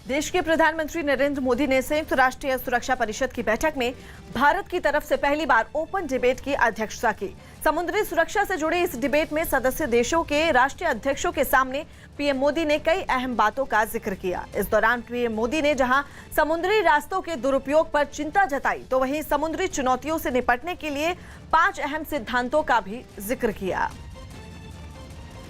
देश के प्रधानमंत्री नरेंद्र मोदी ने संयुक्त राष्ट्रीय सुरक्षा परिषद की बैठक में भारत की तरफ से पहली बार ओपन डिबेट की अध्यक्षता की। समुद्री सुरक्षा से जुड़े इस डिबेट में सदस्य देशों के राष्ट्रीय अध्यक्षों के सामने पीएम मोदी ने कई अहम बातों का जिक्र किया। इस दौरान पीएम मोदी ने जहां समुद्री रास्तों के दुरुपयोग पर चिंता जताई, तो वहीं समुद्री चुनौतियों से निपटने के लिए 5 अहम सिद्धांतों का भी जिक्र किया।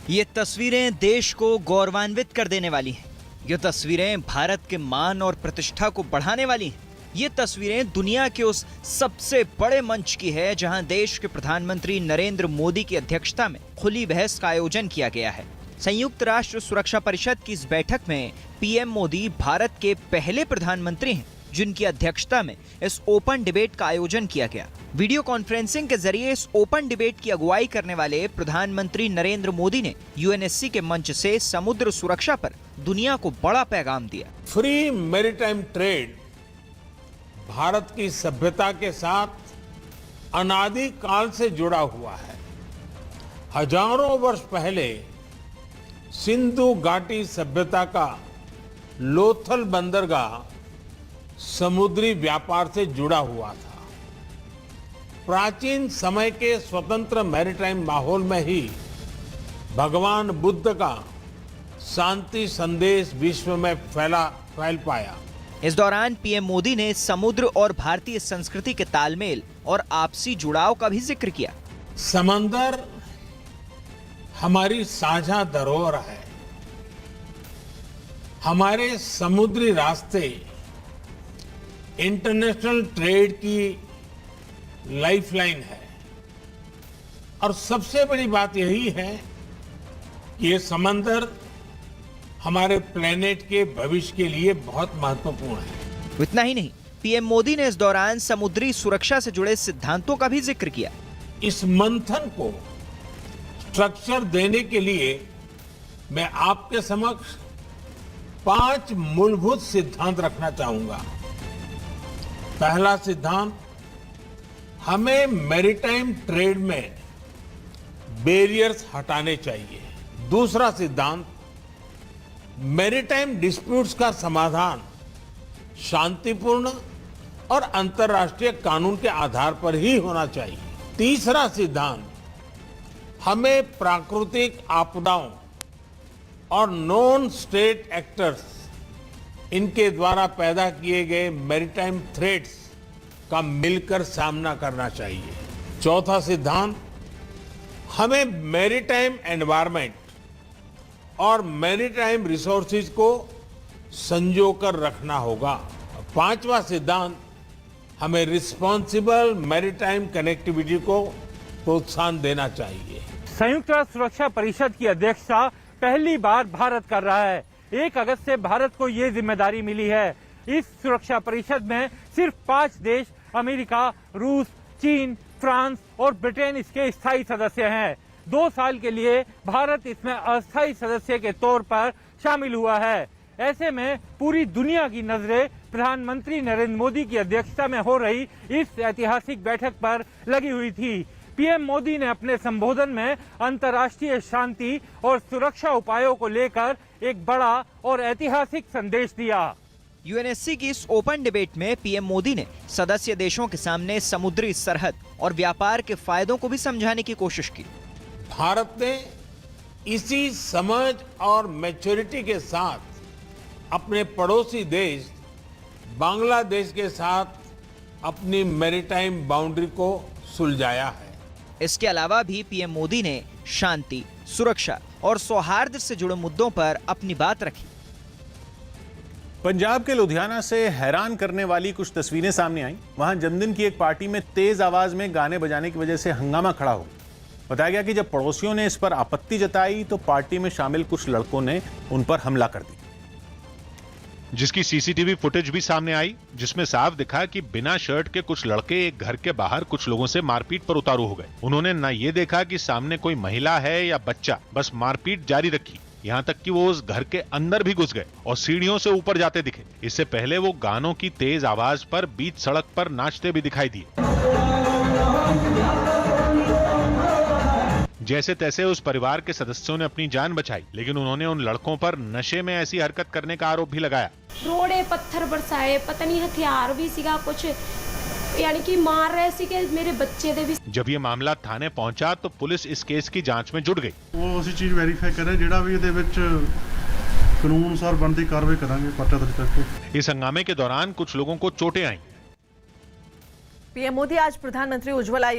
ये तस्वीरें देश को गौरवान्वित कर देने वाली हैं। ये तस्वीरें भारत के मान और प्रतिष्ठा को बढ़ाने वाली हैं। ये तस्वीरें दुनिया के उस सबसे बड़े मंच की है जहां देश के प्रधानमंत्री नरेंद्र मोदी की अध्यक्षता में खुली बहस का आयोजन किया गया है। संयुक्त राष्ट्र सुरक्षा परिषद की इस बैठक में पीएम मोदी भारत के पहले प्रधानमंत्री हैं जिनकी अध्यक्षता में इस ओपन डिबेट का आयोजन किया गया। वीडियो कॉन्फ्रेंसिंग के जरिए इस ओपन डिबेट की अगुवाई करने वाले प्रधानमंत्री नरेंद्र मोदी ने यूएनएससी के मंच से समुद्र सुरक्षा पर दुनिया को बड़ा पैगाम दिया। फ्री मैरीटाइम ट्रेड भारत की सभ्यता के साथ अनादि काल से जुड़ा हुआ है। हजारों वर्ष पहले सिंधु घाटी सभ्यता का लोथल बंदरगाह समुद्री व्यापार से जुड़ा हुआ था। प्राचीन समय के स्वतंत्र मैरीटाइम माहौल में ही भगवान बुद्ध का शांति संदेश विश्व में फैल पाया। इस दौरान पीएम मोदी ने समुद्र और भारतीय संस्कृति के तालमेल और आपसी जुड़ाव का भी जिक्र किया। समंदर हमारी साझा धरोहर है। हमारे समुद्री रास्ते इंटरनेशनल ट्रेड की लाइफलाइन है और सबसे बड़ी बात यही है कि ये समंदर हमारे प्लेनेट के भविष्य के लिए बहुत महत्वपूर्ण है। इतना ही नहीं, पीएम मोदी ने इस दौरान समुद्री सुरक्षा से जुड़े सिद्धांतों का भी जिक्र किया। इस मंथन को स्ट्रक्चर देने के लिए मैं आपके समक्ष 5 मूलभूत सिद्धांत रखना चाहूंगा। पहला सिद्धांत, हमें मैरीटाइम ट्रेड में बैरियर्स हटाने चाहिए। दूसरा सिद्धांत, मैरीटाइम डिस्प्यूट्स का समाधान शांतिपूर्ण और अंतर्राष्ट्रीय कानून के आधार पर ही होना चाहिए। तीसरा सिद्धांत, हमें प्राकृतिक आपदाओं और नॉन स्टेट एक्टर्स इनके द्वारा पैदा किए गए मैरीटाइम थ्रेट्स का मिलकर सामना करना चाहिए। चौथा सिद्धांत, हमें मैरीटाइम एनवायरनमेंट और मैरीटाइम रिसोर्सेज को संजोकर रखना होगा। पांचवा सिद्धांत, हमें रिस्पॉन्सिबल मैरीटाइम कनेक्टिविटी को प्रोत्साहन देना चाहिए। संयुक्त राष्ट्र सुरक्षा परिषद की अध्यक्षता पहली बार भारत कर रहा है। 1 अगस्त से भारत को ये जिम्मेदारी मिली है। इस सुरक्षा परिषद में सिर्फ 5 देश अमेरिका, रूस, चीन, फ्रांस और ब्रिटेन इसके स्थायी सदस्य हैं। 2 साल के लिए भारत इसमें अस्थायी सदस्य के तौर पर शामिल हुआ है। ऐसे में पूरी दुनिया की नजरें प्रधानमंत्री नरेंद्र मोदी की अध्यक्षता में हो रही इस ऐतिहासिक बैठक पर लगी हुई थी। पीएम मोदी ने अपने संबोधन में अंतर्राष्ट्रीय शांति और सुरक्षा उपायों को लेकर एक बड़ा और ऐतिहासिक संदेश दिया। यूएनएससी की इस ओपन डिबेट में पीएम मोदी ने सदस्य देशों के सामने समुद्री सरहद और व्यापार के फायदों को भी समझाने की कोशिश की। भारत ने इसी समझ और मैच्योरिटी के साथ अपने पड़ोसी देश बांग्लादेश के साथ अपनी मैरीटाइम बाउंड्री को सुलझाया है। इसके अलावा भी पीएम मोदी ने शांति, सुरक्षा और सौहार्द से जुड़े मुद्दों पर अपनी बात रखी। पंजाब के लुधियाना से हैरान करने वाली कुछ तस्वीरें सामने आईं। वहां जन्मदिन की एक पार्टी में तेज आवाज में गाने बजाने की वजह से हंगामा खड़ा हो गया। बताया गया कि जब पड़ोसियों ने इस पर आपत्ति जताई तो पार्टी में शामिल कुछ लड़कों ने उन पर हमला कर दिया, जिसकी सीसीटीवी फुटेज भी सामने आई, जिसमें साफ दिखा कि बिना शर्ट के कुछ लड़के एक घर के बाहर कुछ लोगों से मारपीट पर उतारू हो गए। उन्होंने न ये देखा कि सामने कोई महिला है या बच्चा, बस मारपीट जारी रखी। यहाँ तक कि वो उस घर के अंदर भी घुस गए और सीढ़ियों से ऊपर जाते दिखे। इससे पहले वो गानों की तेज आवाज पर बीच सड़क पर नाचते भी दिखाई दिए। जैसे तैसे उस परिवार के सदस्यों ने अपनी जान बचाई, लेकिन उन्होंने उन लड़कों पर नशे में ऐसी हरकत करने का आरोप भी लगाया। ਰੋੜੇ ਪੱਥਰ ਬਰਸਾਏ ਪਤਾ ਨਹੀਂ ਹਥਿਆਰ ਵੀ ਸੀਗਾ ਕੁਝ यानी कि मार रहे सी कि मेरे बच्चे दे भी जब ये मामला थाने पहुंचा तो पुलिस इस केस की जांच में जुट गई। ਉਹ ਅਸੀਂ ਚੀਜ਼ ਵੈਰੀਫਾਈ ਕਰ ਰਹੇ ਜਿਹੜਾ ਵੀ ਇਹਦੇ ਵਿੱਚ ਕਾਨੂੰਨ ਅਨੁਸਾਰ ਬਣਦੀ ਕਾਰਵਾਈ ਕਰਾਂਗੇ ਪਰਚਾ ਦਰਜ ਕਰਕੇ। इस हंगामे के दौरान कुछ लोगों को चोटें आईं। पीएम मोदी आज प्रधानमंत्री उज्ज्वला